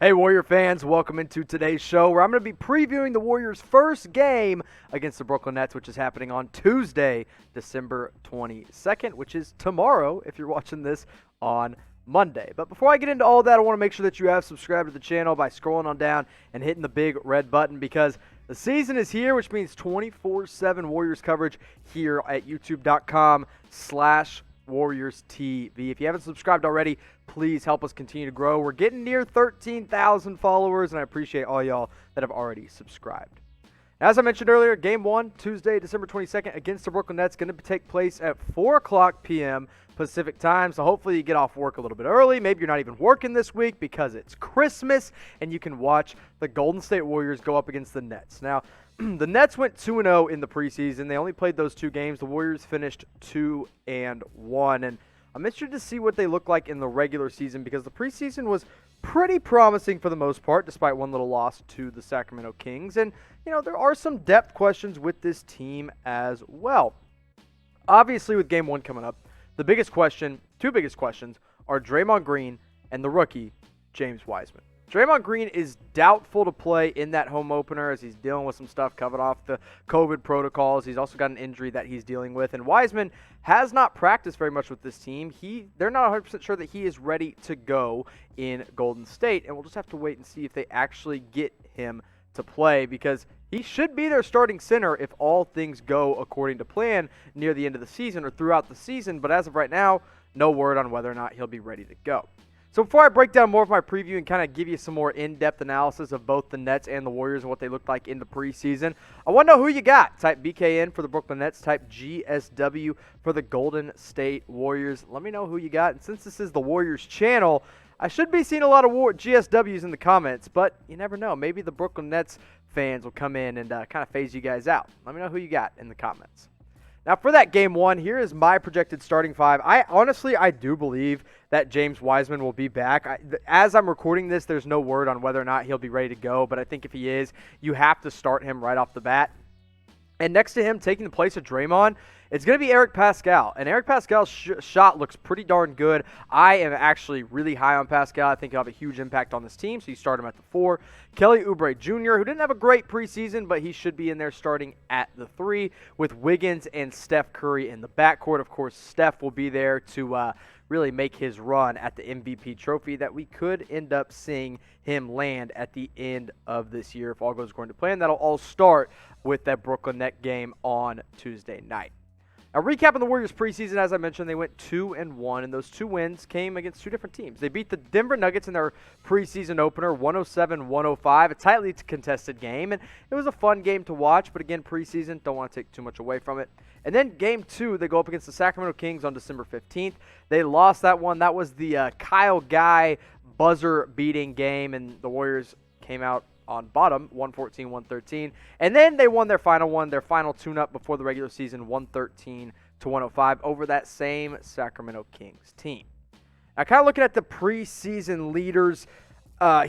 Hey Warrior fans, welcome into today's show where I'm going to be previewing the Warriors' first game against the Brooklyn Nets, which is happening on Tuesday, December 22nd, which is tomorrow if you're watching this on Monday. But before I get into all that, I want to make sure that you have subscribed to the channel by scrolling on down and hitting the big red button because the season is here, which means 24/7 Warriors coverage here at youtube.com/Warriors TV. If you haven't subscribed already, please help us continue to grow. We're getting near 13,000 followers, and I appreciate all y'all that have already subscribed. As I mentioned earlier, Game 1, Tuesday, December 22nd, against the Brooklyn Nets, going to take place at 4 o'clock p.m. Pacific time, so hopefully you get off work a little bit early. Maybe you're not even working this week because it's Christmas, and you can watch the Golden State Warriors go up against the Nets. Now, the Nets went 2-0 in the preseason. They only played those two games. The Warriors finished 2-1, and I'm interested to see what they look like in the regular season because the preseason was pretty promising for the most part, despite one little loss to the Sacramento Kings. And, you know, there are some depth questions with this team as well. Obviously, with Game 1 coming up, two biggest questions, are Draymond Green and the rookie, James Wiseman. Draymond Green is doubtful to play in that home opener as he's dealing with some stuff coming off the COVID protocols. He's also got an injury that he's dealing with. And Wiseman has not practiced very much with this team. They're not 100% sure that he is ready to go in Golden State. And we'll just have to wait and see if they actually get him to play because he should be their starting center if all things go according to plan near the end of the season or throughout the season. But as of right now, no word on whether or not he'll be ready to go. So before I break down more of my preview and kind of give you some more in-depth analysis of both the Nets and the Warriors and what they looked like in the preseason, I want to know who you got. Type BKN for the Brooklyn Nets. Type GSW for the Golden State Warriors. Let me know who you got. And since this is the Warriors channel, I should be seeing a lot of GSWs in the comments, but you never know. Maybe the Brooklyn Nets fans will come in and kind of phase you guys out. Let me know who you got in the comments. Now, for that Game 1, here is my projected starting five. I do believe that James Wiseman will be back. As I'm recording this, there's no word on whether or not he'll be ready to go, but I think if he is, you have to start him right off the bat. And next to him, taking the place of Draymond, it's going to be Eric Paschall. And Eric Paschall's shot looks pretty darn good. I am actually really high on Paschall. I think he'll have a huge impact on this team, so you start him at the 4. Kelly Oubre Jr., who didn't have a great preseason, but he should be in there starting at the 3 with Wiggins and Steph Curry in the backcourt. Of course, Steph will be there to really make his run at the MVP trophy that we could end up seeing him land at the end of this year if all goes according to plan. That'll all start with that Brooklyn Net game on Tuesday night. Now, recapping the Warriors preseason, as I mentioned, they went 2-1, and those two wins came against two different teams. They beat the Denver Nuggets in their preseason opener, 107-105, a tightly contested game, and it was a fun game to watch, but again, preseason, don't want to take too much away from it. And then Game 2, they go up against the Sacramento Kings on December 15th. They lost that one. That was the Kyle Guy buzzer-beating game, and the Warriors came out on bottom, 114-113. And then they won their final tune-up before the regular season, 113-105 over that same Sacramento Kings team. Now, kind of looking at the preseason leaders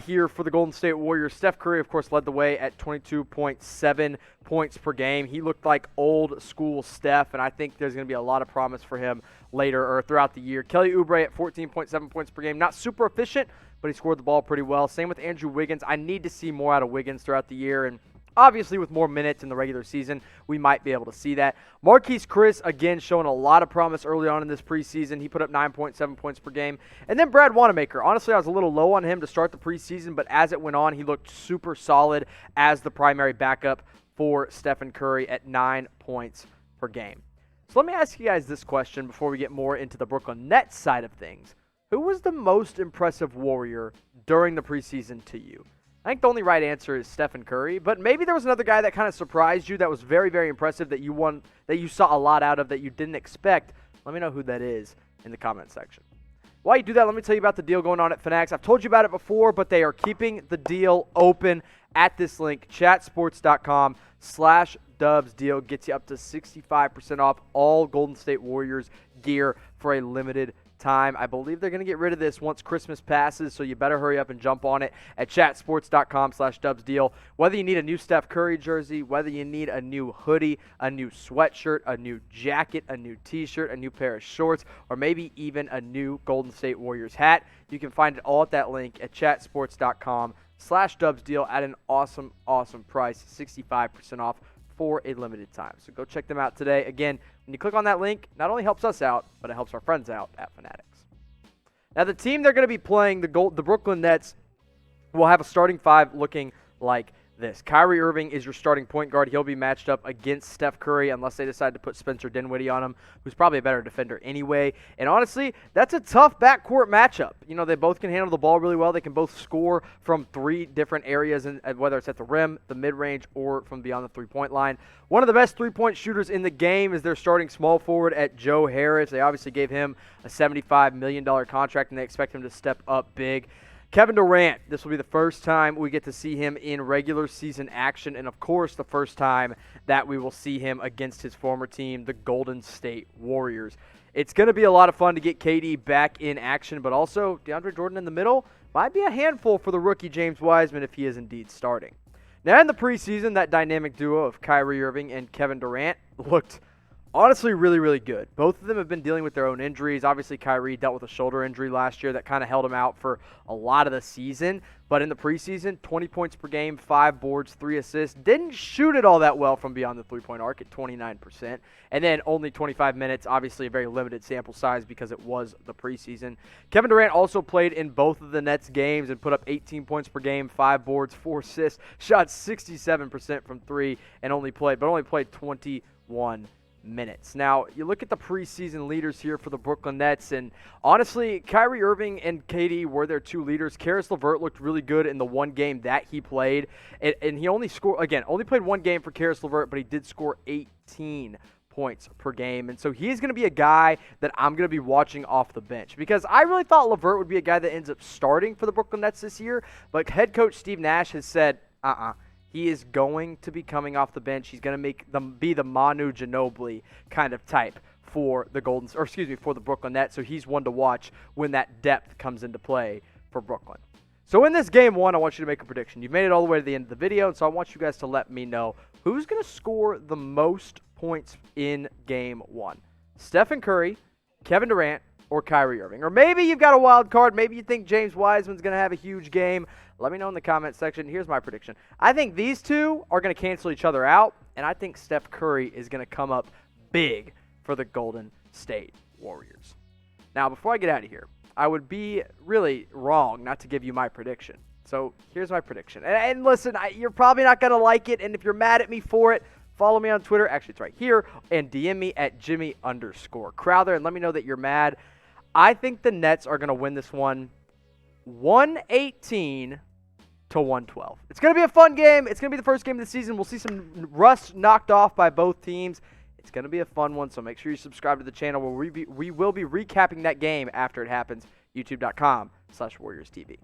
here for the Golden State Warriors, Steph Curry, of course, led the way at 22.7 points per game. He looked like old school Steph, and I think there's going to be a lot of promise for him later or throughout the year. Kelly Oubre at 14.7 points per game. Not super efficient, but he scored the ball pretty well. Same with Andrew Wiggins. I need to see more out of Wiggins throughout the year, and obviously with more minutes in the regular season, we might be able to see that. Marquise Chris, again, showing a lot of promise early on in this preseason. He put up 9.7 points per game. And then Brad Wanamaker. Honestly, I was a little low on him to start the preseason, but as it went on, he looked super solid as the primary backup for Stephen Curry at 9 points per game. So let me ask you guys this question before we get more into the Brooklyn Nets side of things. Who was the most impressive Warrior during the preseason to you? I think the only right answer is Stephen Curry, but maybe there was another guy that kind of surprised you that was very, very impressive that you saw a lot out of that you didn't expect. Let me know who that is in the comment section. While you do that, let me tell you about the deal going on at Fanatics. I've told you about it before, but they are keeping the deal open at this link, chatsports.com/Dubs deal. Gets you up to 65% off all Golden State Warriors gear for a limited time. I believe they're going to get rid of this once Christmas passes, so you better hurry up and jump on it at chatsports.com/dubsdeal. Whether you need a new Steph Curry jersey, whether you need a new hoodie, a new sweatshirt, a new jacket, a new t-shirt, a new pair of shorts, or maybe even a new Golden State Warriors hat, you can find it all at that link at chatsports.com/dubsdeal at an awesome, awesome price, 65% off for a limited time. So go check them out today. Again, when you click on that link, not only helps us out, but it helps our friends out at Fanatics. Now, the team they're going to be playing, the Brooklyn Nets, will have a starting five looking like this. Kyrie Irving is your starting point guard. He'll be matched up against Steph Curry unless they decide to put Spencer Dinwiddie on him, who's probably a better defender anyway. And honestly, that's a tough backcourt matchup. You know, they both can handle the ball really well. They can both score from three different areas, whether it's at the rim, the mid-range, or from beyond the three-point line. One of the best three-point shooters in the game is their starting small forward at Joe Harris. They obviously gave him a $75 million contract, and they expect him to step up big. Kevin Durant, this will be the first time we get to see him in regular season action, and of course the first time that we will see him against his former team, the Golden State Warriors. It's going to be a lot of fun to get KD back in action, but also Deandre Jordan in the middle might be a handful for the rookie James Wiseman if he is indeed starting. Now in the preseason, that dynamic duo of Kyrie Irving and Kevin Durant looked honestly really, really good. Both of them have been dealing with their own injuries. Obviously, Kyrie dealt with a shoulder injury last year that kind of held him out for a lot of the season. But in the preseason, 20 points per game, 5 boards, 3 assists. Didn't shoot it all that well from beyond the three-point arc at 29%. And then only 25 minutes, obviously a very limited sample size because it was the preseason. Kevin Durant also played in both of the Nets games and put up 18 points per game, 5 boards, 4 assists, shot 67% from 3, and only played 21 minutes. Now, you look at the preseason leaders here for the Brooklyn Nets, and honestly, Kyrie Irving and KD were their two leaders. Caris LeVert looked really good in the one game that he played, and he only played one game for Caris LeVert, but he did score 18 points per game, and so he's going to be a guy that I'm going to be watching off the bench because I really thought LeVert would be a guy that ends up starting for the Brooklyn Nets this year, but head coach Steve Nash has said, he is going to be coming off the bench. He's going to be the Manu Ginobili kind of type for the for the Brooklyn Nets. So he's one to watch when that depth comes into play for Brooklyn. So in this game one, I want you to make a prediction. You've made it all the way to the end of the video, and so I want you guys to let me know who's going to score the most points in game one. Stephen Curry, Kevin Durant, or Kyrie Irving. Or maybe you've got a wild card. Maybe you think James Wiseman's going to have a huge game. Let me know in the comment section. Here's my prediction. I think these two are going to cancel each other out, and I think Steph Curry is going to come up big for the Golden State Warriors. Now, before I get out of here, I would be really wrong not to give you my prediction. So here's my prediction. And listen, you're probably not going to like it, and if you're mad at me for it, follow me on Twitter. Actually, it's right here, and DM me at Jimmy_Crowther, and let me know that you're mad. I think the Nets are going to win this one 118-112. It's going to be a fun game. It's going to be the first game of the season. We'll see some rust knocked off by both teams. It's going to be a fun one, so make sure you subscribe to the channel where we will be recapping that game after it happens, youtube.com/WarriorsTV.